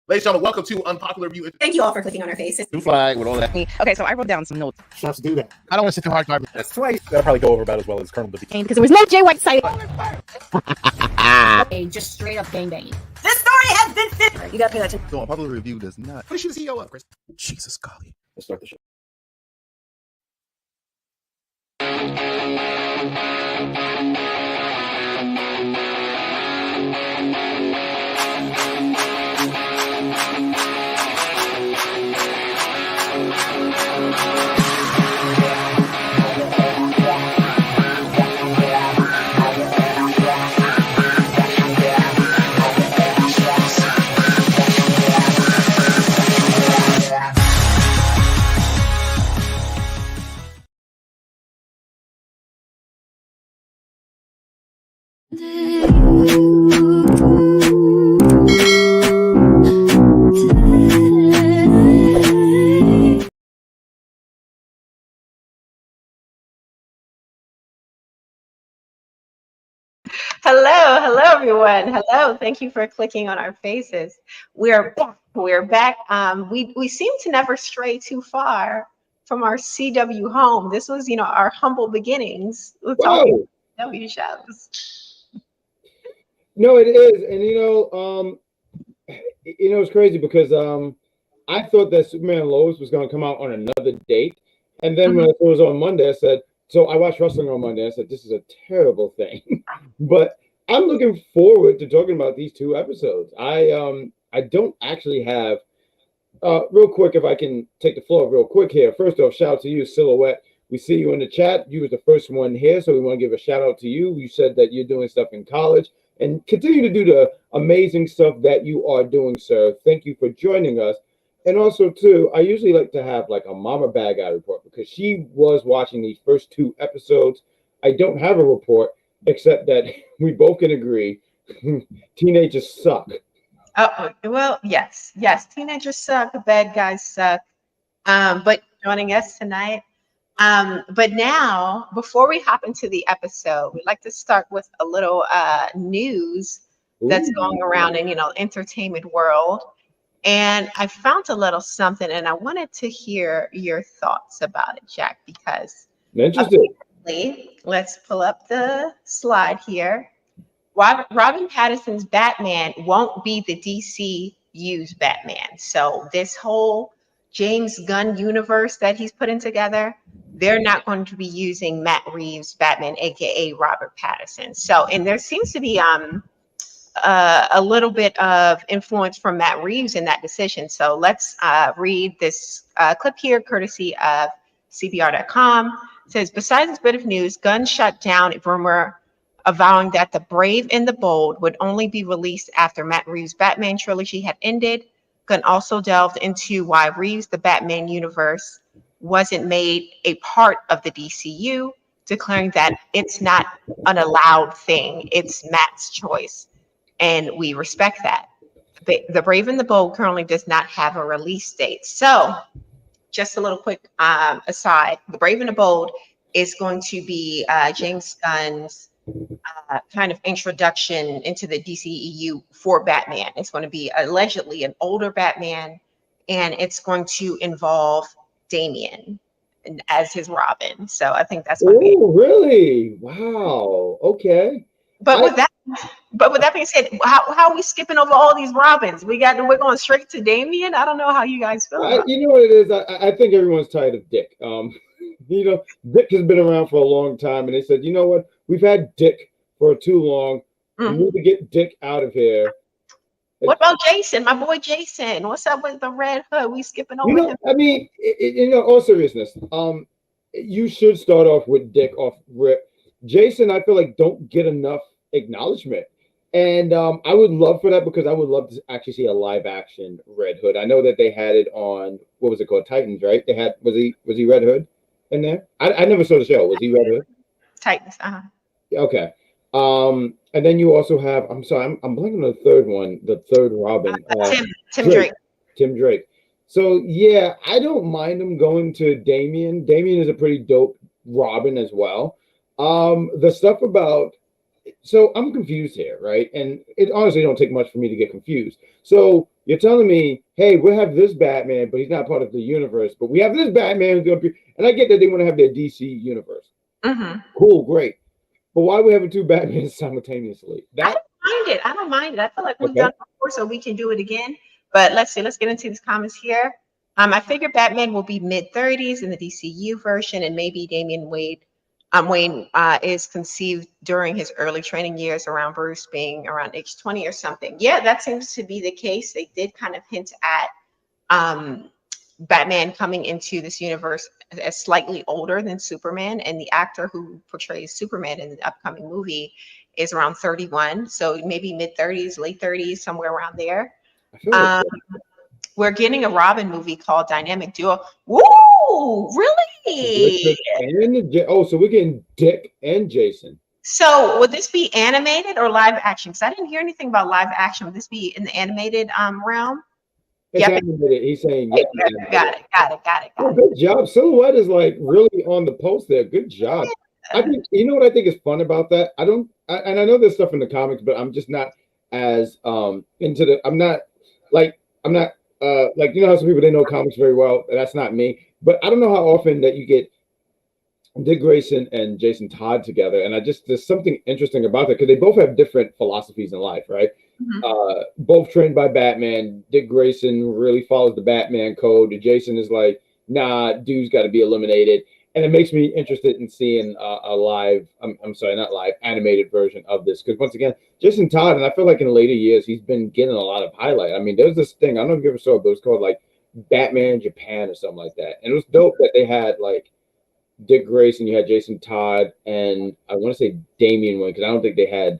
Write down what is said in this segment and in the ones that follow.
Ladies and gentlemen, welcome to Unpopular View. Thank you all for clicking on our faces. New flag with all that. Okay, so I wrote down some notes. Let's do that. I don't want to sit through hard garbage. That's twice. That'll probably go over about as well as Colonel Division. Because there was no Jay White site. Okay, just straight up gangbanging. This story has been fit. You gotta pay attention. So Unpopular Review does not. What is she the CEO of, Chris? Jesus, golly. Let's start the show. Hello, everyone. Hello, thank you for clicking on our faces. We're back. We're back. We seem to never stray too far from our CW home. This was, our humble beginnings with talking CW shows. No, it is, and it's crazy because I thought that Superman and Lois was going to come out on another date, and then when it was on Monday, I said. So I watched wrestling on Monday. I said, this is a terrible thing. But I'm looking forward to talking about these two episodes. I don't actually have, real quick, if I can take the floor real quick here. First off, shout out to you, Silhouette. We see you in the chat. You was the first one here, so we want to give a shout out to you. You said that you're doing stuff in college and continue to do the amazing stuff that you are doing, sir. Thank you for joining us. And also, too, I usually like to have like a Mama Bad Guy report because she was watching these first two episodes. I don't have a report except that we both can agree teenagers suck. Oh, well, yes. Teenagers suck. Bad guys suck. But joining us tonight. But now, before we hop into the episode, we'd like to start with a little news that's going around in, entertainment world. And I found a little something, and I wanted to hear your thoughts about it, Jack, because let's pull up the slide here. Robin Pattinson's Batman won't be the DCU's Batman. So this whole James Gunn universe that he's putting together, they're not going to be using Matt Reeves' Batman, aka Robert Pattinson. So, and there seems to be a little bit of influence from Matt Reeves in that decision. So let's read this clip here, courtesy of CBR.com. It says, besides this bit of news, Gunn shut down a rumor avowing that The Brave and the Bold would only be released after Matt Reeves' Batman trilogy had ended. Gunn also delved into why Reeves' The Batman universe wasn't made a part of the DCU, declaring that it's not an allowed thing. It's Matt's choice. And we respect that. The Brave and the Bold currently does not have a release date. So just a little quick aside, The Brave and the Bold is going to be James Gunn's kind of introduction into the DCEU for Batman. It's going to be allegedly an older Batman, and it's going to involve Damian as his Robin. So I think that's going to be. Oh, really? Wow. Okay. But with that being said, how are we skipping over all these Robins? We're going straight to Damian. I don't know how you guys feel. You know what it is? I think everyone's tired of Dick. Dick has been around for a long time, and they said, you know what? We've had Dick for too long. We need to get Dick out of here. What about Jason? My boy Jason. What's up with the Red Hood? We skipping over him? I mean, all seriousness, you should start off with Dick off rip. Jason, I feel like don't get enough acknowledgement, and I would love for that because I would love to actually see a live action Red Hood. I know that they had it on what was it called, Titans, right? They had was he Red Hood in there? I never saw the show. Was he Red Hood? Titans. Okay. And then you also have I'm sorry, I'm blanking on the third one, the third Robin. Tim Drake. Tim Drake. So yeah, I don't mind him going to Damian. Damian is a pretty dope Robin as well. The stuff about so I'm confused here, right? And it honestly don't take much for me to get confused. So you're telling me, hey, we have this Batman, but he's not part of the universe, but we have this Batman who's going to be, and I get that they want to have their DC universe. Mm-hmm. Cool, great. But why are we having two Batmans simultaneously? I don't mind it. I don't mind it. I feel like we've Okay. done it before, so we can do it again. But let's see. Let's get into these comments here. I figure Batman will be mid-30s in the DCU version, and maybe Wayne is conceived during his early training years around Bruce being around age 20 or something. Yeah, that seems to be the case. They did kind of hint at Batman coming into this universe as slightly older than Superman, and the actor who portrays Superman in the upcoming movie is around 31, so maybe mid-30s, late 30s, somewhere around there. I feel like We're getting a Robin movie called Dynamic Duo. Woo! Really? so we're getting Dick and Jason. So would this be animated or live action? Because I didn't hear anything about live action. Would this be in the animated realm? It's Yep. animated. He's saying, yeah. Got it. Oh, good job. Silhouette is like really on the post there. Good job. I think, you know what I think is fun about that? I know there's stuff in the comics, but I'm just not as into the, I'm not like you know how some people, they know comics very well. That's not me. But I don't know how often that you get Dick Grayson and Jason Todd together. And there's something interesting about that because they both have different philosophies in life, right? Mm-hmm. Both trained by Batman. Dick Grayson really follows the Batman code. Jason is like, nah, dude's got to be eliminated. And it makes me interested in seeing a live, I'm sorry, not live, animated version of this. Because once again, Jason Todd, and I feel like in later years, he's been getting a lot of highlight. I mean, there's this thing, I don't know if you ever saw it, but it was called like Batman Japan or something like that. And it was dope that they had like Dick Grayson, you had Jason Todd, and I want to say Damian Wayne, because I don't think they had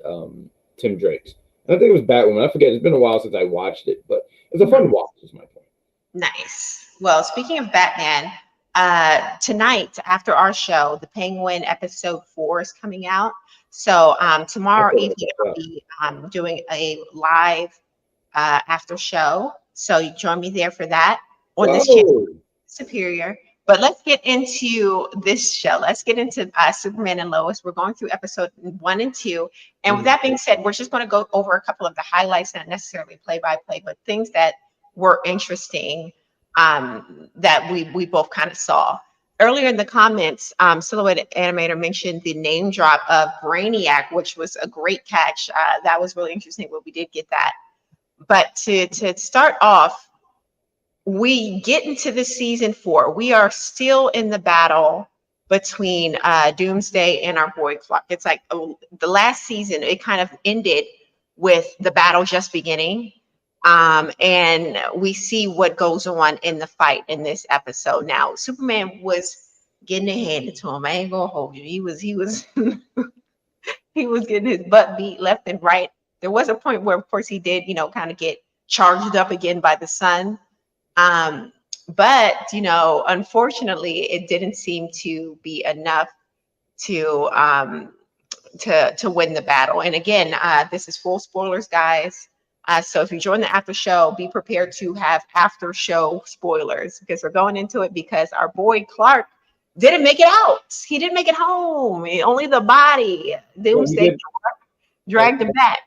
Tim Drake's. And I think it was Batwoman. I forget. It's been a while since I watched it, but it's a fun watch, is my point. Nice. Well, speaking of Batman, tonight after our show, The Penguin episode 4 is coming out. So tomorrow evening, I'll be doing a live after show. So you join me there for that on this channel, Superior. But let's get into this show. Let's get into Superman and Lois. We're going through episode 1 and 2. And with that being said, we're just going to go over a couple of the highlights, not necessarily play-by-play, but things that were interesting that we both kind of saw. Earlier in the comments, Silhouette Animator mentioned the name drop of Brainiac, which was a great catch. That was really interesting, but we did get that. But to start off, we get into the season 4. We are still in the battle between Doomsday and our boy Clark. It's like the last season, it kind of ended with the battle just beginning. And we see what goes on in the fight in this episode. Now, Superman was getting it handed to him. I ain't gonna hold you. He was he was getting his butt beat left and right. There was a point where, of course, he did, kind of get charged up again by the sun. But unfortunately, it didn't seem to be enough to win the battle. And again, this is full spoilers, guys. So if you join the after show, be prepared to have after show spoilers because we're going into it because our boy Clark didn't make it out. He didn't make it home. Only the body. Doomsday dragged him back.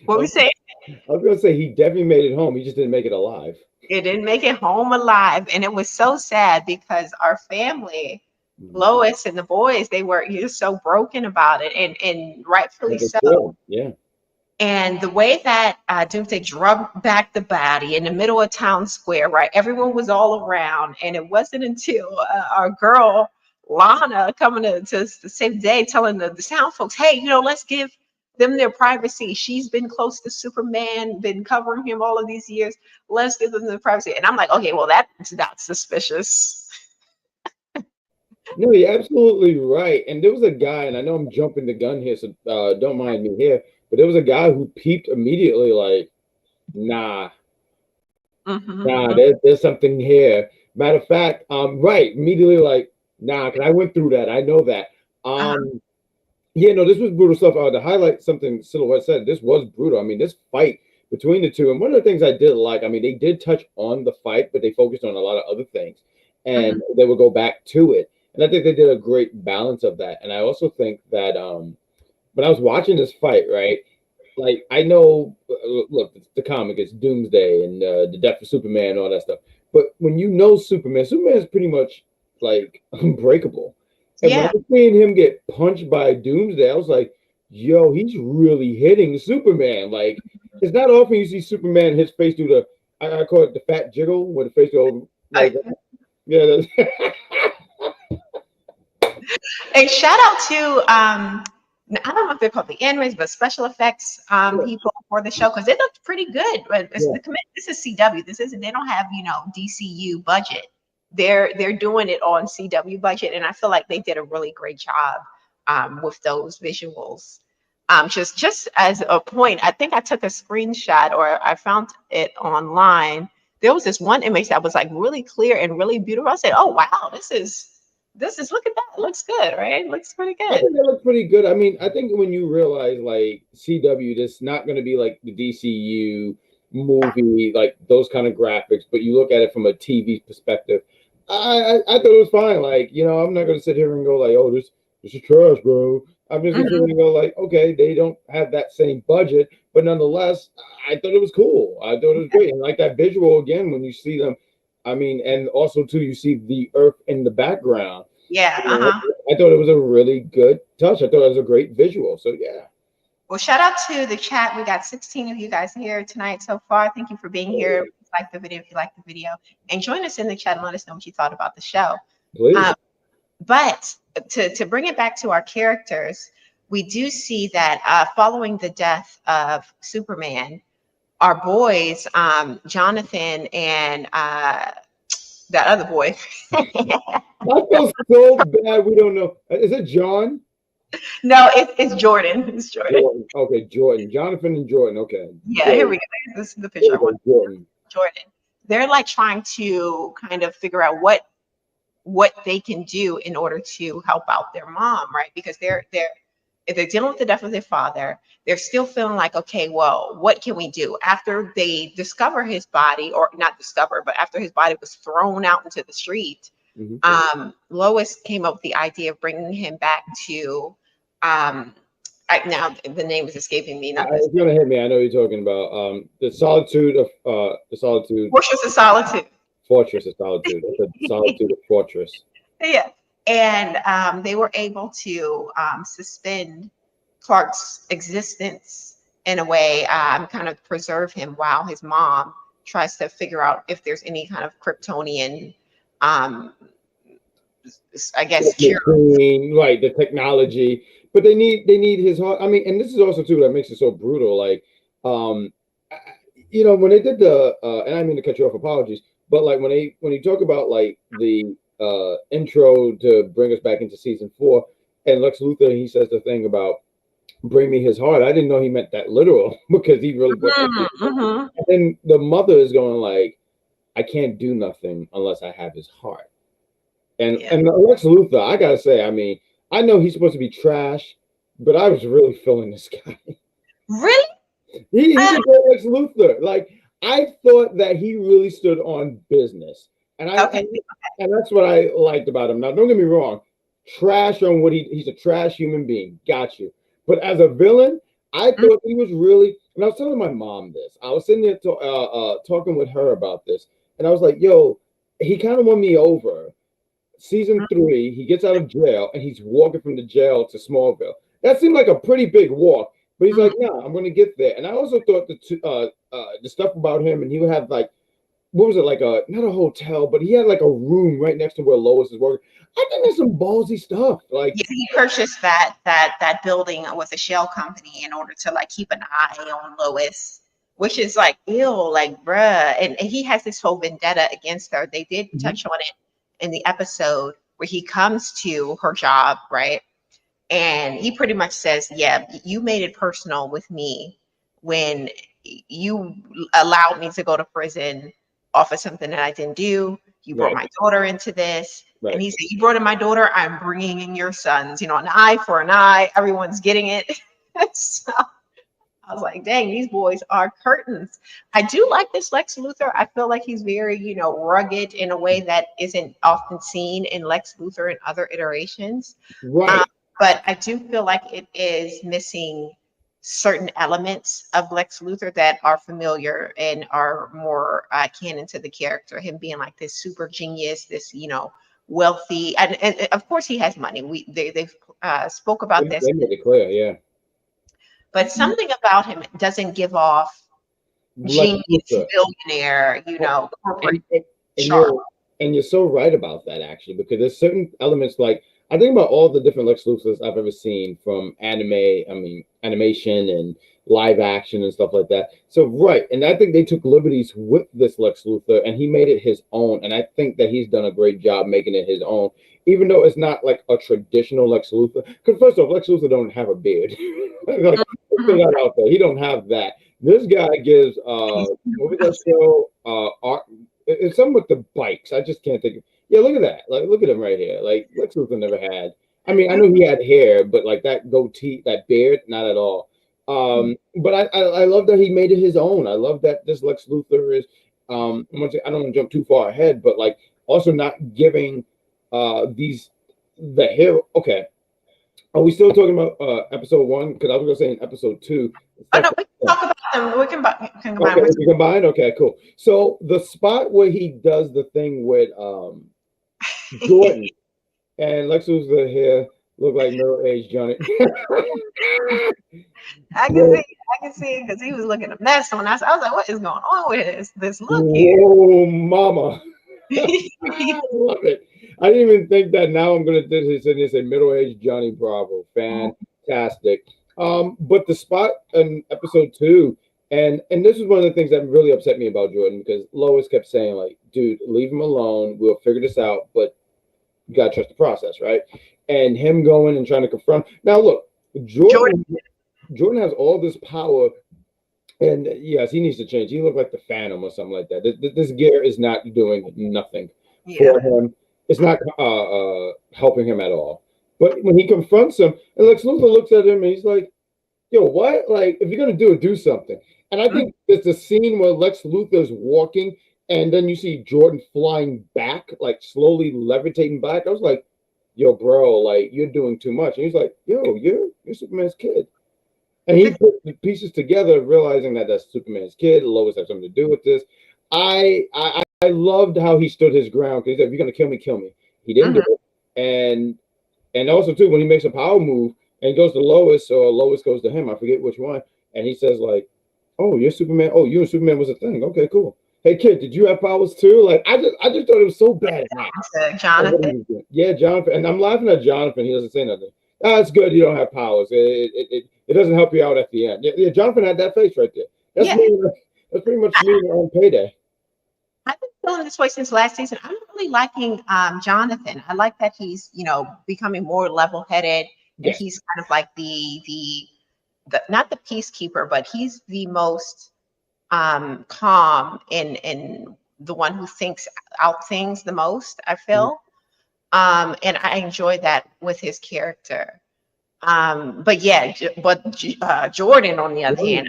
What we say? I was going to say he definitely made it home. He just didn't make it alive. It didn't make it home alive. And it was so sad because our family, Lois and the boys, they were just so broken about it. And rightfully so. Yeah. And the way that Doomsday drugged back the body in the middle of town square, right? Everyone was all around. And it wasn't until our girl, Lana, coming to save the day, telling the sound folks, hey, let's give them their privacy. She's been close to Superman, been covering him all of these years. Let's give them their privacy. And I'm like, okay, well, that's not suspicious. No, you're absolutely right. And there was a guy, and I know I'm jumping the gun here, so don't mind me here, but there was a guy who peeped immediately like, nah, there's something here. Matter of fact, right, immediately like, nah, because I went through that. I know that. Yeah, no, this was brutal stuff. To highlight something Silhouette said, this was brutal. I mean, this fight between the two, and one of the things I did like, I mean, they did touch on the fight, but they focused on a lot of other things, and they would go back to it. And I think they did a great balance of that. And I also think that But I was watching this fight, right? Like I know, look, the comic is Doomsday and the death of Superman and all that stuff. But when you know Superman, Superman is pretty much like unbreakable. And when I Yeah. was seeing him get punched by Doomsday, I was like, yo, he's really hitting Superman. Like, it's not often you see Superman his face do the, I call it the fat jiggle, where the face goes like, yeah. And shout out to I don't know if they're called the animators, but special effects people for the show because it looked pretty good. But this is CW. This isn't. They don't have DCU budget. They're doing it on CW budget, and I feel like they did a really great job with those visuals. Just as a point, I think I took a screenshot or I found it online. There was this one image that was like really clear and really beautiful. I said, "Oh wow, this is look at that. It looks good, right? It looks pretty I good." think they look pretty good. I mean, I think when you realize like CW, this not going to be like the DCU movie, like those kind of graphics, but you look at it from a TV perspective. I thought it was fine. Like, I'm not going to sit here and go like, oh, this is trash, bro. I'm just going to sit here and go like, okay, they don't have that same budget, but nonetheless, I thought it was cool. I thought it was great. And like that visual again, when you see them, I mean, and also too, you see the earth in the background. Yeah. I thought it was a really good touch. I thought it was a great visual. So yeah. Well, shout out to the chat. We got 16 of you guys here tonight so far. Thank you for being here. If you like the video, if you like the video, and join us in the chat and let us know what you thought about the show. Please. But to bring it back to our characters, we do see that following the death of Superman, our boys, Jonathan and that other boy. I feel so bad. We don't know. Is it John? No, it's Jordan. It's Jordan. Okay, Jordan. Jonathan and Jordan. Okay. Yeah, Jordan. here we go. This is the picture I want. Jordan. They're like trying to kind of figure out what they can do in order to help out their mom, right? Because if they're dealing with the death of their father, they're still feeling like, okay, well, what can we do? After they discover his body, or not discover, but after his body was thrown out into the street, Lois came up with the idea of bringing him back to, now the name is escaping me. It's gonna hit me. I know you're talking about the solitude of Fortress of Solitude. Fortress of Solitude. The solitude of Fortress. Yeah. And they were able to suspend Clark's existence in a way, kind of preserve him while his mom tries to figure out if there's any kind of Kryptonian, I guess, cure. Right, the technology, but they need his heart. I mean, and this is also too that makes it so brutal. Like, when they did the, and I mean to cut you off, apologies, but like when you talk about like the intro to bring us back into season 4, and Lex Luthor, he says the thing about bring me his heart. I didn't know he meant that literal because he really. And then the mother is going like, I can't do nothing unless I have his heart. And Lex Luthor, I gotta say, I mean, I know he's supposed to be trash, but I was really feeling this guy. Really? He's a great Lex Luthor. Like, I thought that he really stood on business. And and that's what I liked about him. Now, don't get me wrong, trash on what he's a trash human being. Got you. But as a villain, I thought he was really, and I was telling my mom this. I was sitting there talking with her about this. And I was like, yo, he kind of won me over. Season 3, he gets out of jail and he's walking from the jail to Smallville. That seemed like a pretty big walk, but he's like, "No, I'm going to get there." And I also thought the stuff about him, and he would have like, what was it, like not a hotel, but he had like a room right next to where Lois is working. I think that's some ballsy stuff. Like, yeah, he purchased that building with a shell company in order to like keep an eye on Lois, which is like, ew, like, bruh. And he has this whole vendetta against her. They did touch on it in the episode where he comes to her job, right? And he pretty much says, yeah, you made it personal with me when you allowed me to go to prison off of something that I didn't do. You brought my daughter into this. And he said, you brought in my daughter, I'm bringing in your sons. An eye for an eye. Everyone's getting it. So I was like, dang, these boys are curtains. I do like this Lex Luthor. I feel like he's very, rugged in a way that isn't often seen in Lex Luthor and other iterations. Right. but I do feel like it is missing certain elements of Lex Luthor that are familiar and are more canon to the character. Him being like this super genius, this wealthy, and of course he has money. They've spoke about this, They made it clear, yeah. but something about him doesn't give off Lex genius, Luthor. billionaire, corporate and, and charm. you're so right about that, actually, because there's certain elements, like I think about all the different Lex Luthors I've ever seen from animation and live action and stuff like that. So right, and I think they took liberties with this Lex Luthor and he made it his own, and I think that he's done a great job making it his own, even though it's not like a traditional Lex Luthor. Because first off, Lex Luthor don't have a beard. Like, let's put that out there. He don't have that. This guy gives what was that show? Art. It's something with the bikes. I just can't think of. Yeah, look at that. Like, look at him right here. Like, Lex Luthor never had. I mean, I know he had hair, but like that goatee, that beard, not at all. But I love that he made it his own. I love that this Lex Luthor is. I don't want to jump too far ahead, but like also not giving the hair. Okay, are we still talking about episode 1? Because I was gonna say in episode 2. Oh no, we can talk about them. We can combine. Okay, we combine. Okay, cool. So the spot where he does the thing with Jordan and Lex Luthor here look like middle-aged Johnny. I can see because he was looking a mess when I was like, what is going on with this look here? Oh, mama. I love it. I didn't even think that. Now I'm gonna do this and say middle-aged Johnny Bravo. Fantastic. But the spot in episode 2, and this is one of the things that really upset me about Jordan, because Lois kept saying, like, dude, leave him alone. We'll figure this out, but you gotta trust the process, right? And him going and trying to confront. Now, look, Jordan has all this power, and yes, he needs to change. He looked like the Phantom or something like that. This gear is not doing nothing for him. It's not helping him at all. But when he confronts him, and Lex Luthor looks at him, and he's like, yo, what? Like, if you're going to do it, do something. And I think there's a scene where Lex Luthor's walking, and then you see Jordan flying back, like slowly levitating back. I was like, yo, bro, like, you're doing too much. And he's like, yo, you're Superman's kid. And he put the pieces together, realizing that that's Superman's kid. Lois has something to do with this. I loved how he stood his ground, because he said, if you're going to kill me, kill me. He didn't do it. And also, too, when he makes a power move and he goes to Lois, or Lois goes to him, I forget which one, and he says, like, oh, you're Superman. Oh, you and Superman was a thing. Okay, cool. Hey, kid, did you have powers too? Like, I just thought it was so bad. Jonathan. Yeah, Jonathan. And I'm laughing at Jonathan. He doesn't say nothing. Oh, it's good you don't have powers. It doesn't help you out at the end. Yeah, Jonathan had that face right there. That's pretty much me on payday. I've been feeling this way since last season. I'm really liking Jonathan. I like that he's, becoming more level-headed, and he's kind of like the not the peacekeeper, but he's the most calm and the one who thinks out things the most, I feel. And I enjoy that with his character. But Jordan, on the other hand,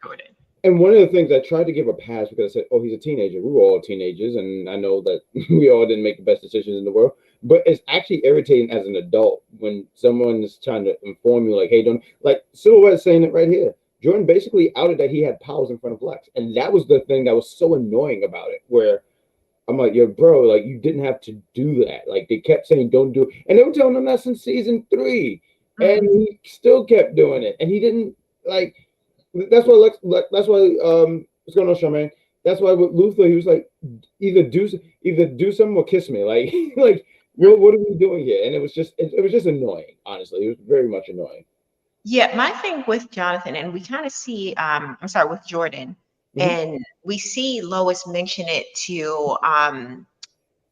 Jordan. And one of the things I tried to give a pass, because I said, oh, he's a teenager. We were all teenagers, and I know that we all didn't make the best decisions in the world. But it's actually irritating as an adult when someone is trying to inform you, like, hey, don't, like Silhouette saying it right here. Jordan basically outed that he had powers in front of Lex. And that was the thing that was so annoying about it, where I'm like, yo, bro, like, you didn't have to do that. Like, they kept saying, don't do it. And they were telling him that since season 3. And he still kept doing it. And he didn't, like, that's why what's going on, Charmaine? That's why with Luthor, he was like, either do something or kiss me. Like, like, what are we doing here? And it was just annoying, honestly. It was very much annoying. Yeah, my thing with Jonathan, and we kind of see, with Jordan, and we see Lois mention it to,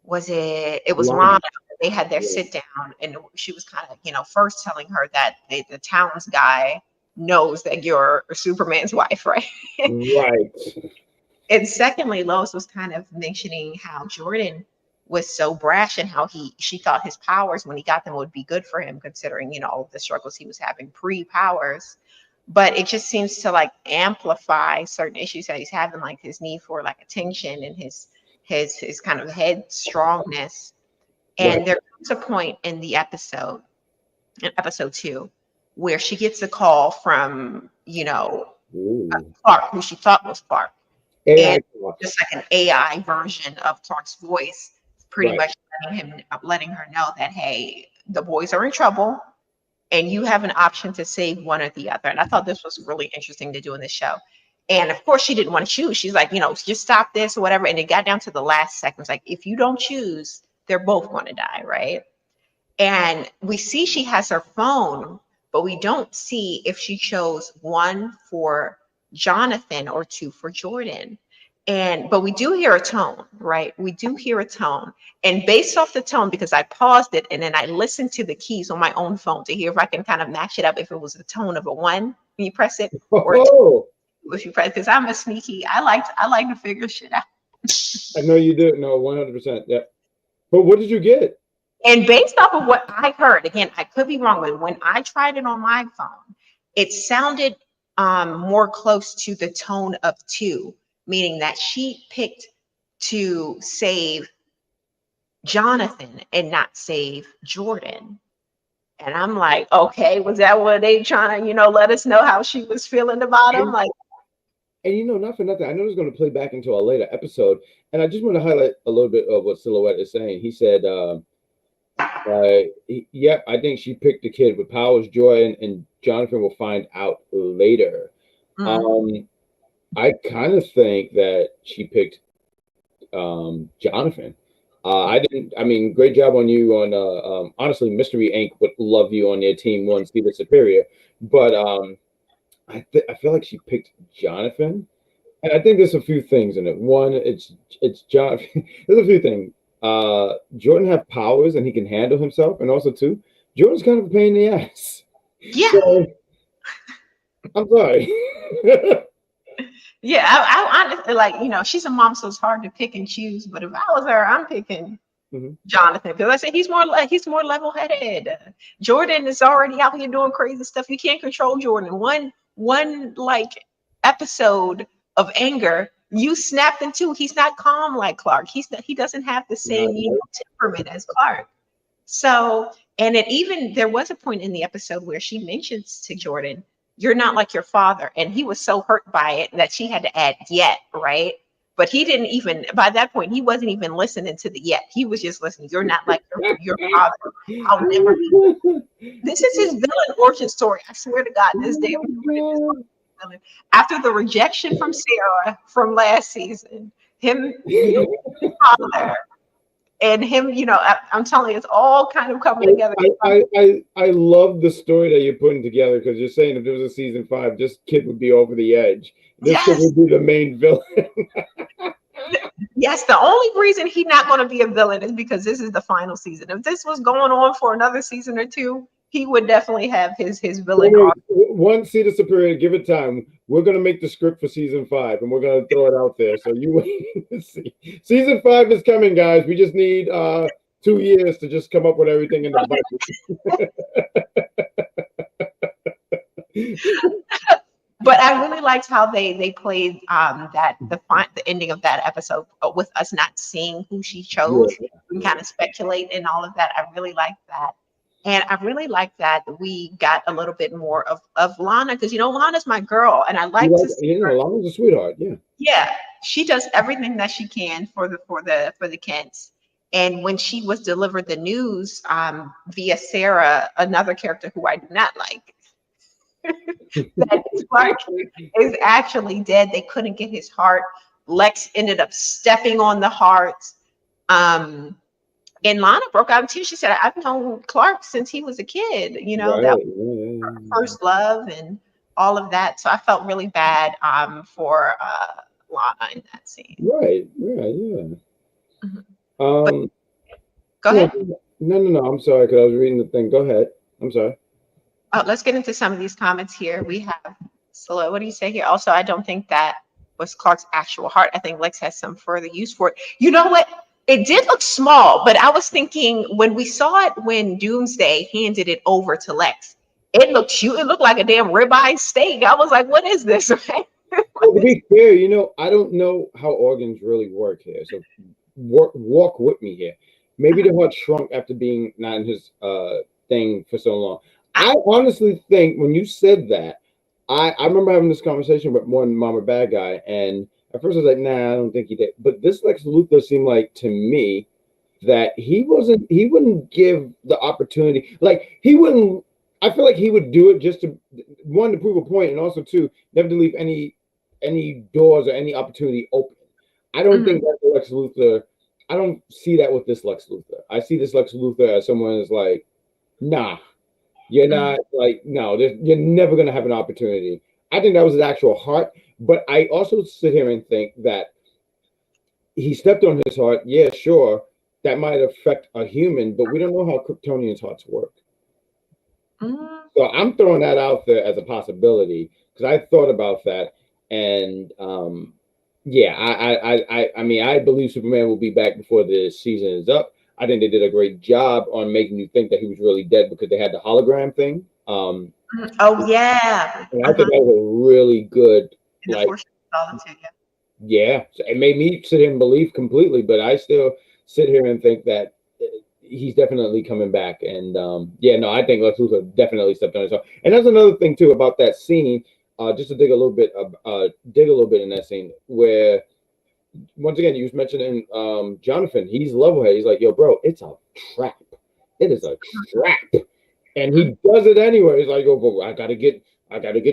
it was Rhonda. They had their sit down, and she was kind of, first telling her that the Towns guy knows that you're Superman's wife, right? Right. And secondly, Lois was kind of mentioning how Jordan was so brash and how she thought his powers, when he got them, would be good for him, considering, the struggles he was having pre-powers. But it just seems to like amplify certain issues that he's having, like his need for like attention and his kind of headstrongness. And there comes a point in the episode, in episode 2, where she gets a call from, Clark, who she thought was Clark. AI And Clark. just like an AI version of Clark's voice, pretty much letting her know that, hey, the boys are in trouble and you have an option to save one or the other. And I thought this was really interesting to do in the show. And of course, she didn't want to choose. She's like, just stop this or whatever. And it got down to the last seconds. Like, if you don't choose, they're both going to die, right? And we see she has her phone, but we don't see if she chose 1 for Jonathan or 2 for Jordan. But we do hear a tone, right? We do hear a tone. And based off the tone, because I paused it and then I listened to the keys on my own phone to hear if I can kind of match it up, if it was the tone of a 1 when you press it, or a 2 if you press, because I'm a sneaky, I like to figure shit out. I know you do. No, 100%. Yeah. But what did you get? And based off of what I heard, again, I could be wrong, but when I tried it on my phone, it sounded more close to the tone of 2, meaning that she picked to save Jonathan and not save Jordan. And I'm like, okay, was that what they trying to, let us know how she was feeling about him? Like, and not for nothing, I know it's going to play back into a later episode, and I just want to highlight a little bit of what Silhouette is saying. He said, yep, I think she picked the kid with powers, Jordan, and Jonathan will find out later. I kind of think that she picked Jonathan. Great job on you on honestly, Mystery Inc. would love you on their team 1, see the superior. But I feel like she picked Jonathan. And I think there's a few things in it. One, it's Jonathan. There's a few things. Jordan have powers and he can handle himself. And also, 2, Jordan's kind of a pain in the ass. Yeah. So, I'm sorry. Yeah, I honestly, she's a mom, so it's hard to pick and choose. But if I was her, I'm picking Jonathan, because I said he's more level-headed. Jordan is already out here doing crazy stuff. You can't control Jordan. One episode of anger, you snapped into. He's not calm like Clark. He doesn't have the same temperament as Clark. So, and there was a point in the episode where she mentions to Jordan, "You're not like your father," and he was so hurt by it that she had to add "yet," right? But he didn't even, by that point, he wasn't even listening to the "yet." He was just listening. "You're not like your father. I'll never be." This is his villain origin story. I swear to God, this day after the rejection from Sarah from last season, him, father, and him, I'm telling you, it's all kind of coming together. I love the story that you're putting together, because you're saying if there was a season 5, this kid would be over the edge. This kid would be the main villain. Yes, the only reason he's not going to be a villain is because this is the final season. If this was going on for another season or 2, he would definitely have his villain. One season superior, give it time. We're going to make the script for season 5, and we're going to throw it out there. So you wait and see. Season 5 is coming, guys. We just need 2 years to just come up with everything in the budget. But I really liked how they played the ending of that episode with us not seeing who she chose. Yeah. We kind of speculate and all of that. I really liked that. And I really like that we got a little bit more of Lana, because Lana's my girl, and I like to see her. Lana's a sweetheart, yeah. Yeah, she does everything that she can for the Kents. And when she was delivered the news via Sarah, another character who I do not like, that Clark is actually dead. They couldn't get his heart. Lex ended up stepping on the heart. And Lana broke out in tears. She said, "I've known Clark since he was a kid, that was her first love and all of that." So I felt really bad for Lana in that scene. Right, yeah. Go ahead. No, I'm sorry, because I was reading the thing. Go ahead. I'm sorry. Let's get into some of these comments here. We have, so what do you say here? Also, I don't think that was Clark's actual heart. I think Lex has some further use for it. You know what? It did look small, but I was thinking when we saw it, when Doomsday handed it over to Lex, it looked cute. It looked like a damn ribeye steak. I was like, what is this? Well, to be fair, I don't know how organs really work here. So walk with me here. maybe the heart shrunk after being not in his thing for so long. I honestly think when you said that, I remember having this conversation with one Mama Bad Guy, and at first I was like, nah, I don't think he did. But this Lex Luthor seemed like to me that he wouldn't give the opportunity. Like he wouldn't, I feel like he would do it just to, one, to prove a point, and also two, never to leave any doors or any opportunity open. I don't think that's the Lex Luthor. I don't see that with this Lex Luthor. I see this Lex Luthor as someone who's like, nah, you're not, like, no, you're never going to have an opportunity. I think that was his actual heart. But I also sit here and think that he stepped on his heart. Yeah, sure, that might affect a human, but we don't know how Kryptonians' hearts work. So I'm throwing that out there as a possibility because I thought about that. And yeah, I mean, I believe Superman will be back before the season is up. I think they did a great job on making you think that he was really dead because they had the hologram thing. Oh yeah, and I think that was a really good, like, yeah. So it made me sit here and believe completely, but I still sit here and think that he's definitely coming back. And yeah, no, I think Lex Luthor definitely stepped on his heart. And that's another thing too about that scene. Just to dig a little bit in that scene where, once again, you was mentioning Jonathan. He's level-headed. He's like, yo, bro, it's a trap. It is a trap. And he does it anyway. He's like, yo, bro, I gotta get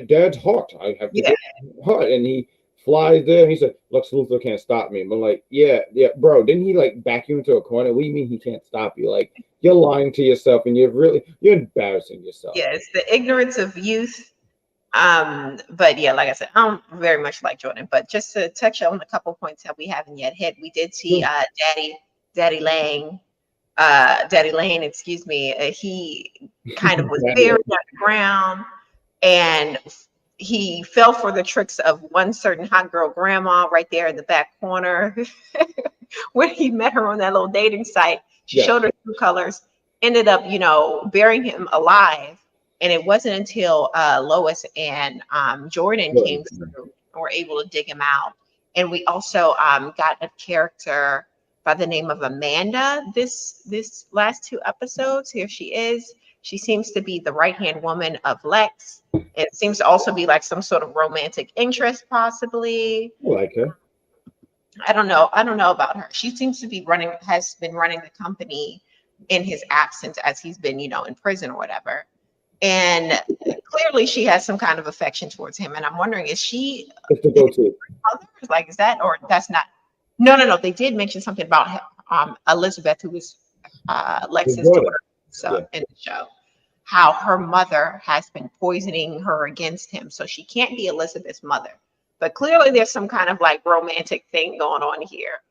Dad's heart. I have to get his heart. And he flies there and he said, Lex Luthor can't stop me. I'm like, yeah, bro. Didn't he like back you into a corner? What do you mean he can't stop you? Like, you're lying to yourself and you're embarrassing yourself. Yeah, it's the ignorance of youth. But yeah, like I said, I'm very much like Jordan. But just to touch on a couple points that we haven't yet hit, we did see Daddy Lane, excuse me. He kind of was buried on the ground, and he fell for the tricks of one certain hot girl grandma right there in the back corner. When he met her on that little dating site, she showed her true colors, ended up, burying him alive. And it wasn't until Lois and Jordan came through and were able to dig him out. And we also got a character by the name of Amanda this last 2 episodes. Here she is. She seems to be the right-hand woman of Lex. It seems to also be like some sort of romantic interest, possibly. I like her. I don't know about her. She seems to be has been running the company in his absence as he's been, in prison or whatever. And clearly she has some kind of affection towards him. And I'm wondering, is she like, is that, or that's not? No. They did mention something about Elizabeth, who was Lex's daughter. So in the show, how her mother has been poisoning her against him. So she can't be Elizabeth's mother. But clearly there's some kind of like romantic thing going on here.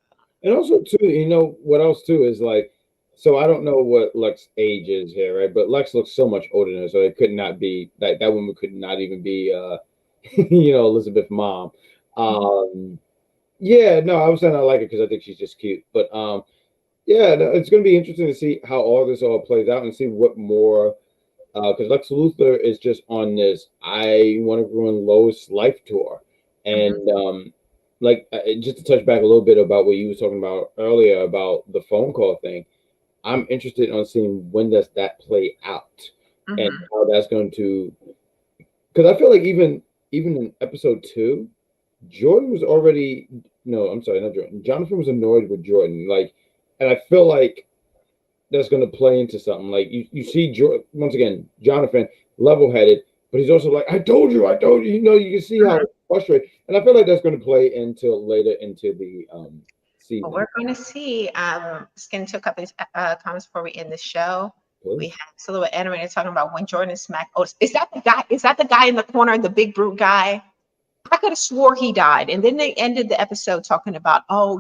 And also too, what else too is like, so I don't know what Lex's age is here, right? But Lex looks so much older than her, so it could not be that woman could not even be Elizabeth's mom. Yeah, no, I was saying I like it because I think she's just cute. But yeah, no, it's gonna be interesting to see how all this plays out and see what more, because Lex Luthor is just on this I want to ruin Lois' life tour. And just to touch back a little bit about what you were talking about earlier about the phone call thing, I'm interested on seeing when does that play out and how that's going to, because I feel like even in episode 2, Jordan was already, no, I'm sorry, not Jordan. Jonathan was annoyed with Jordan, like, and I feel like that's going to play into something. Like you see Jordan, once again, Jonathan level-headed, but he's also like, I told you, you can see how frustrated, and I feel like that's going to play later into the season. Well, we're going to see. Just getting to a couple of comments before we end the show. Please. We have Silhouette Animator talking about when Jordan smacked. Oh, is that the guy? Is that the guy in the corner, the big brute guy? I could have swore he died. And then they ended the episode talking about, they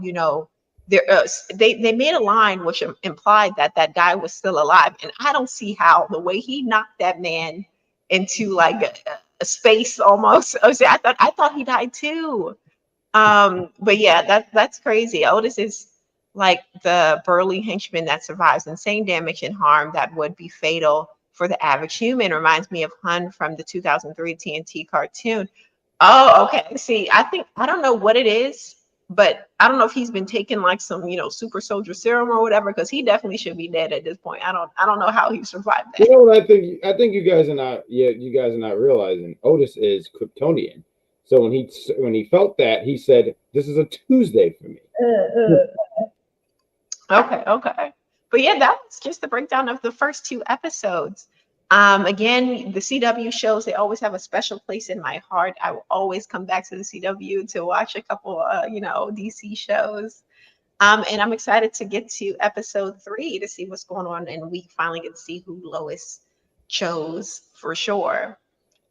made a line which implied that guy was still alive. And I don't see how the way he knocked that man into like a space almost. I thought he died too. But yeah, that's crazy. Otis is like the burly henchman that survives insane damage and harm that would be fatal for the average human. Reminds me of Hun from the 2003 TNT cartoon. Oh, okay. See, I don't know what it is, But I don't know if he's been taking like some, super soldier serum or whatever, because he definitely should be dead at this point. I don't know how he survived that. You know what I think? I think you guys are not realizing Otis is Kryptonian. So when he felt that, he said, "This is a Tuesday for me." Okay. But yeah, that was just the breakdown of the first 2 episodes. Again, the CW shows, they always have a special place in my heart. I will always come back to the CW to watch a couple, DC shows. And I'm excited to get to episode 3 to see what's going on, and we finally get to see who Lois chose for sure.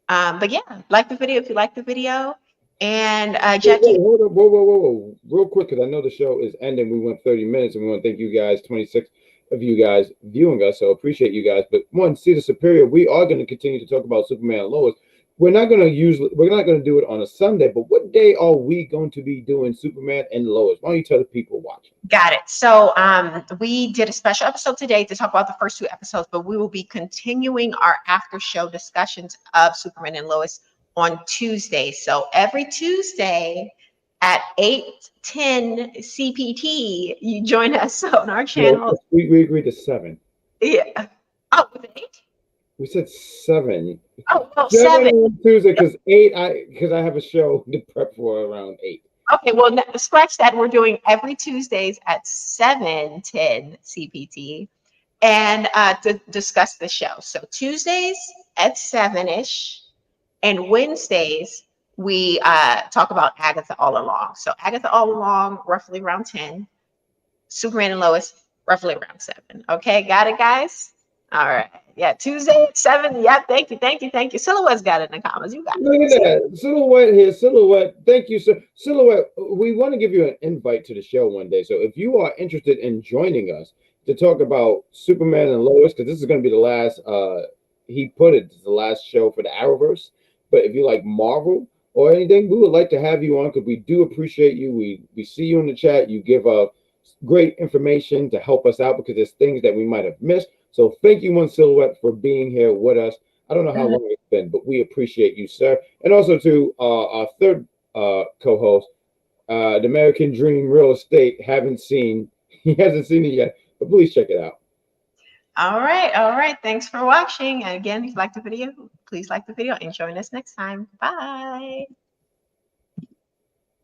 But yeah, like the video if you like the video. And Jackie. Hold up, whoa, real quick, because I know the show is ending. We went 30 minutes, and we want to thank you guys, 26 of you guys viewing us. So appreciate you guys. But one, see the superior. We are going to continue to talk about Superman and Lois. We're not going to do it on a Sunday, but what day are we going to be doing Superman and Lois? Why don't you tell the people watching? Got it. So we did a special episode today to talk about the first 2 episodes, but we will be continuing our after show discussions of Superman and Lois on Tuesday. So every Tuesday at 8:10 CPT, you join us on our channel. We agreed to 7. Yeah. Oh, was it 8? We said 7. Oh, well, 7 7. on Tuesday, because 8. I have a show to prep for around 8. Okay, well, scratch that. We're doing every Tuesdays at 7:10 CPT, and to discuss the show. So Tuesdays at 7-ish, and Wednesdays we talk about Agatha All Along. So Agatha All Along, roughly around 10. Superman and Lois, roughly around 7. Okay, got it, guys? All right. Yeah, Tuesday at 7. Yeah, thank you. Silhouette's got it in the comments. You got it. Look at that. Silhouette here. Silhouette. Thank you, sir. Silhouette, we want to give you an invite to the show one day. So if you are interested in joining us to talk about Superman and Lois, because this is going to be the last, he put it, the last show for the Arrowverse. But if you like Marvel or anything, we would like to have you on, because we do appreciate you. We see you in the chat. You give great information to help us out, because there's things that we might have missed. So thank you, One Silhouette, for being here with us. I don't know how long it's been, but we appreciate you, sir. And also to our third co-host, the American Dream Real Estate. He hasn't seen it yet, but please check it out. All right. Thanks for watching. And again, if you like the video, please like the video and join us next time. Bye.